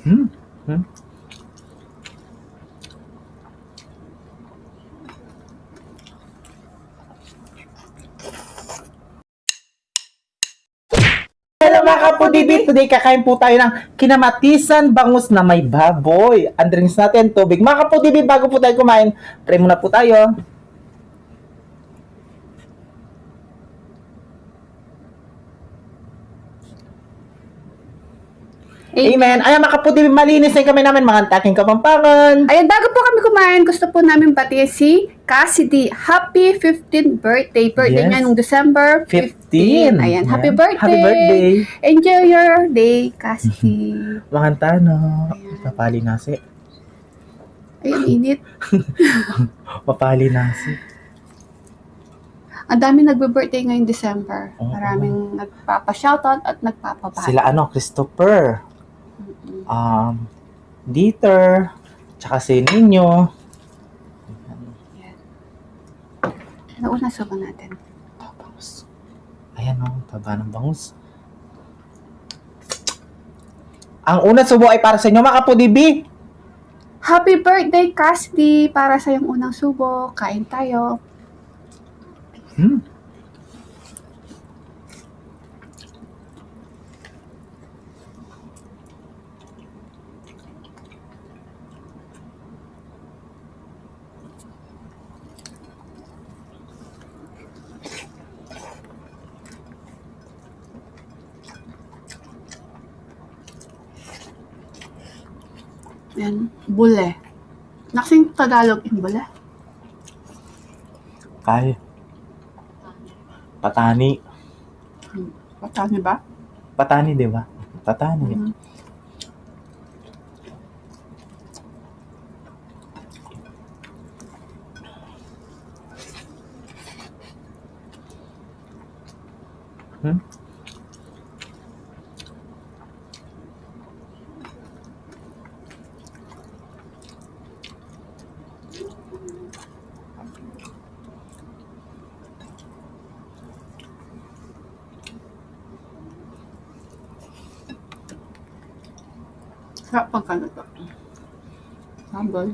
Hmm? Hmm? Hello mga kapudibit! Today kakain po tayo ng kinamatisan bangus na may baboy. Ang drinks natin, tubig. Mga kapudibit, bago po tayo kumain, pray muna po tayo. Amen. Ayan mga kapudibit, malinis na yung kamay namin, mga taking kapampangan. Ayan, bago po kami kumain, gusto po namin batiin si Cassidy. Happy 15th birthday. Birthday Yes. niya nung December 15. Ayan, happy Ayan. birthday. Happy birthday. Enjoy your day, Cassidy. Mga tano. Ayan. Papali nasi. Ayan, init. Papali nasi. Ang dami nagbe-birthday ngayong December. Oo. Maraming nagpapa-shoutout at nagpapabati. Sila Christopher. Dieter. Tsaka si Nino. Nauna suba natin. Bangus. Ayan o, taba ng bangus. Ang unang subo ay para sa inyo mga kapudibi. Happy birthday, Cassidy! Para sa iyong unang subo. Kain tayo. Yan, bule. Naksing Tagalog in bule. Kay. Patani. Patani ba? Patani, di ba? Patani. Sarap pagkanato. Sambal.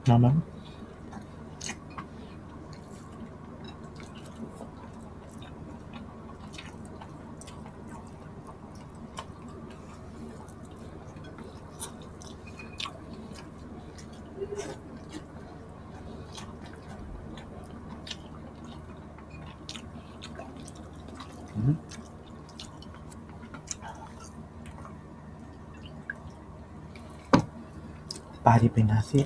Naman. Pari pinasi.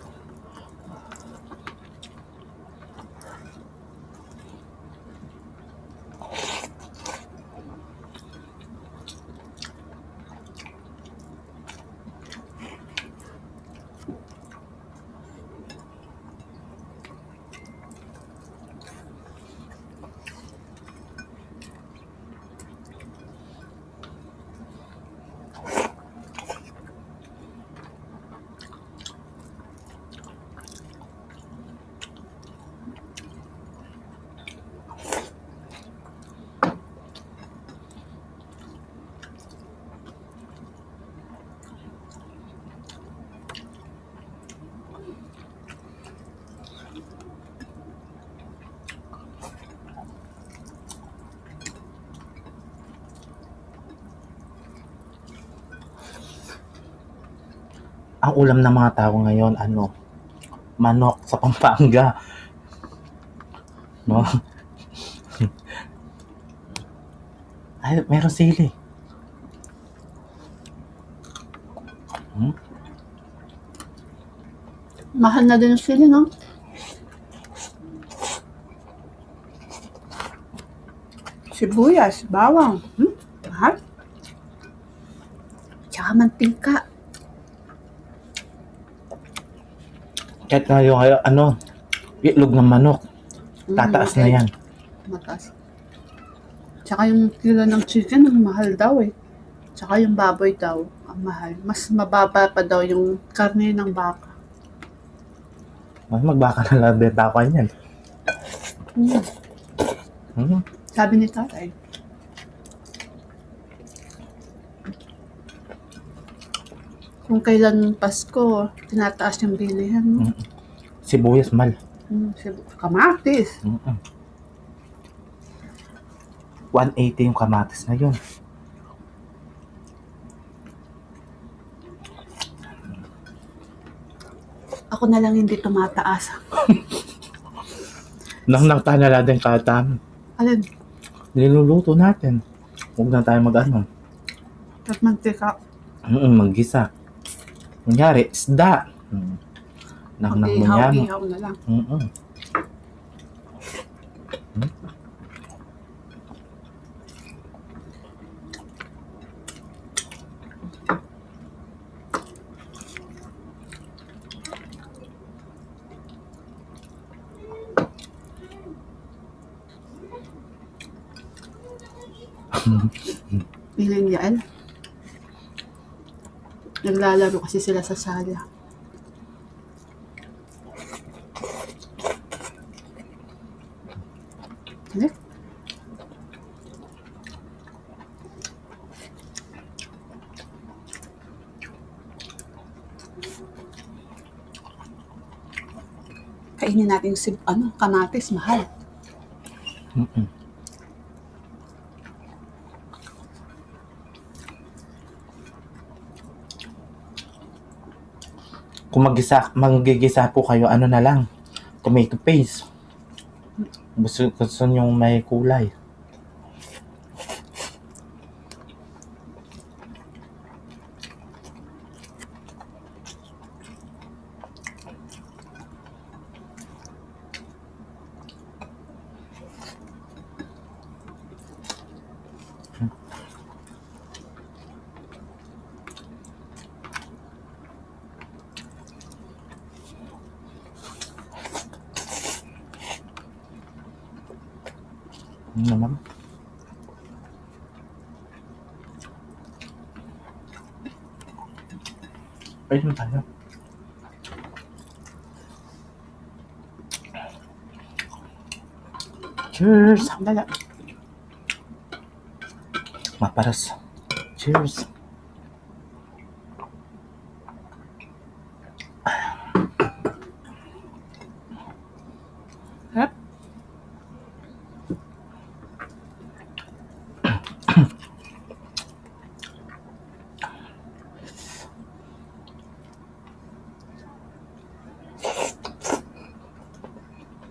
Ang ulam ng mga tao ngayon, manok sa Pampanga. No? Ay, meron sili. Mahal na din sila, no? Sibuyas, bawang. Mahal. Tsaka mantika. Kahit nga yung itlog ng manok, tataas na yan. Mataas. Tsaka yung kilo ng chicken, ang mahal daw eh. Tsaka yung baboy daw, ang mahal. Mas mababa pa daw yung karne ng baka. Magbaka na lang benta ko yan. Mm. Mm. Sabi ni tatay, kung kailan Pasko, tinataas yung bilihan. No? Mm. Sibuyas, mal. Kamatis. Mm. 180 yung kamatis na yun. Ako na lang hindi tumataas. Nang tanala din katam. Alin? Niluluto natin. Huwag na tayo mag-ano. At mantika. Maggisa. Kunyari, isda. Nang munya mo. Ihaw na lang. Piling yan. Naglalaro kasi sila sa sala. Ano? Kainin natin yung kamatis, mahal. Kung magigisa po kayo, ano na lang, tomato paste. Gusto nyo may kulay. Naman. Ayun tayo. Cheers! Dala. Maparas. Cheers! Harap.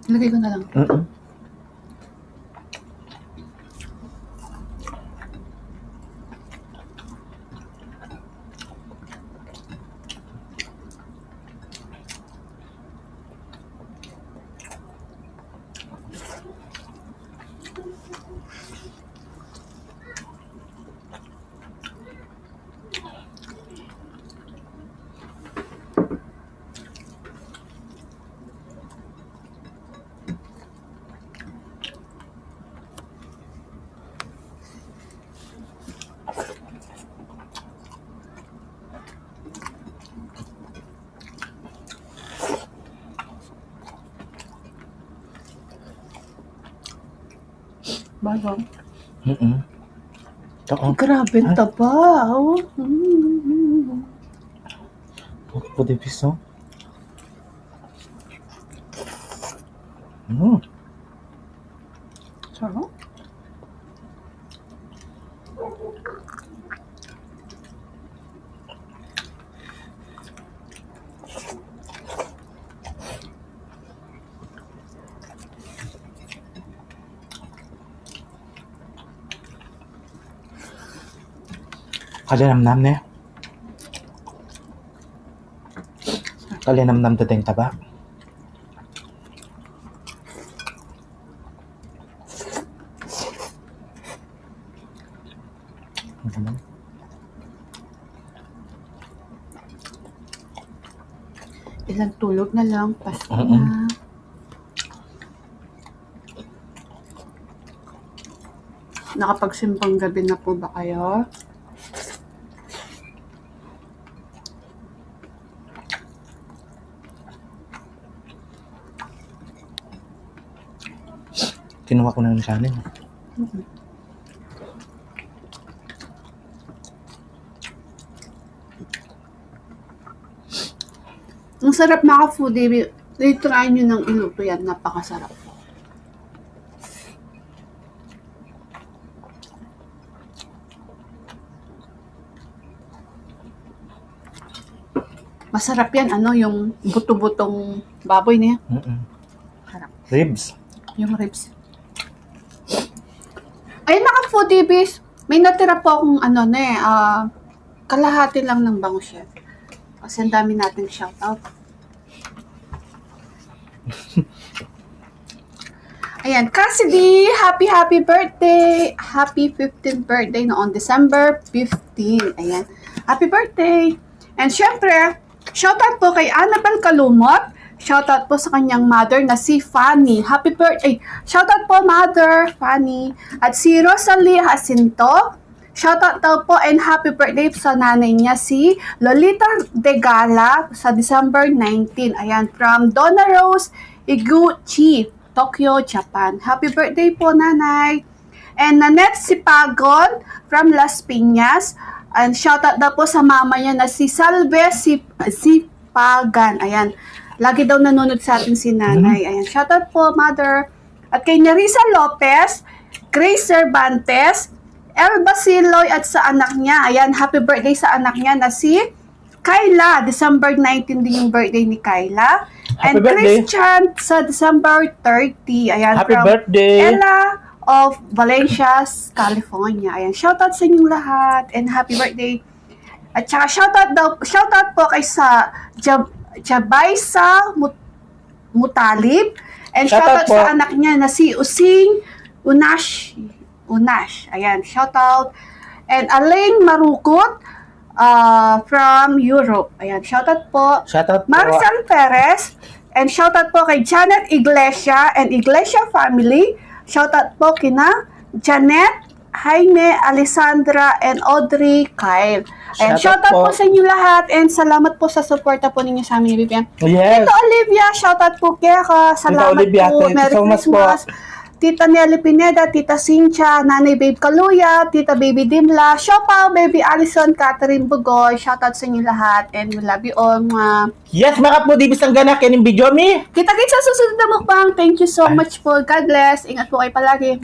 Lagay ko na lang. Bago. Oo. Grabe, ang taba. Oh. Pwede piso. Sarap. Kalinamnam na. Kalinamnam na din taba. Ilang tulog na lang, Pasko na. Nakapagsimbang gabi na po ba kayo? Kinuha ko na yung kanin. Ang sarap mga foodie. I-try nyo ng iluto yan. Napakasarap. Masarap yan. Ano, yung buto-butong baboy niya. Sarap. Ribs. Yung ribs. Ay, mga foodie bis. May natira po akong kalahati lang ng bango chef. Kasi ang dami nating shoutout. Ayan, Cassidy, happy birthday! Happy 15th birthday no, on December 15. Ayan, happy birthday! And syempre, shoutout po kay Annabel Kalumot. Shoutout po sa kanyang mother na si Fanny. Happy birthday! Shoutout po mother, Fanny. At si Rosalie Jacinto. Shoutout daw po and happy birthday sa nanay niya si Lolita Degala sa December 19. Ayan, from Donna Rose Iguchi, Tokyo, Japan. Happy birthday po, nanay. And Nanette Sipagon from Las Piñas. And shoutout daw po sa mama niya na si Salve Sipagan. Ayan, lagi daw nanonood sa atin si nanay. Ayan, shoutout po, mother. At kay Nerissa Lopez, Grace Cervantes, El Basiloy at sa anak niya. Ayan, happy birthday sa anak niya na si Kyla. December 19 din yung birthday ni Kyla. Happy And birthday. Christian sa December 30. Ayan, Happy from birthday. Ella of Valencia, California. Ayan, shoutout sa inyong lahat and happy birthday. At saka shoutout po kay sa Jabaysa Mutalib. And Shoutout shoutout po. sa anak niya na si Using Unash. Ayan, shoutout. And Alain Marukot from Europe. Ayan, shoutout po. Shoutout po. Maricel Perez. And shoutout po kay Janet Iglesia and Iglesia family. Shoutout po kina Janet, Jaime, Alessandra, and Audrey Kyle. Ayan, Shoutout shoutout po po sa inyo lahat and salamat po sa suporta po ninyo sa amin ni BBM. Yes. Tito Olivia, shoutout po kaya ka. Salamat Olivia, po. thank you Merry so much po. Christmas. Tita Nelly Pineda, Tita Cynthia, Nanay Babe Kaluya, Tita Baby Dimla, Siopaw, Baby Allison, Catherine Bugoy, shoutout sa inyo lahat and we love you all. Yes, mga po, di bisang ganak yan yung video mi. Kita-kits sa susunod na mukbang. Thank you so much po. God bless. Ingat po kayo palagi.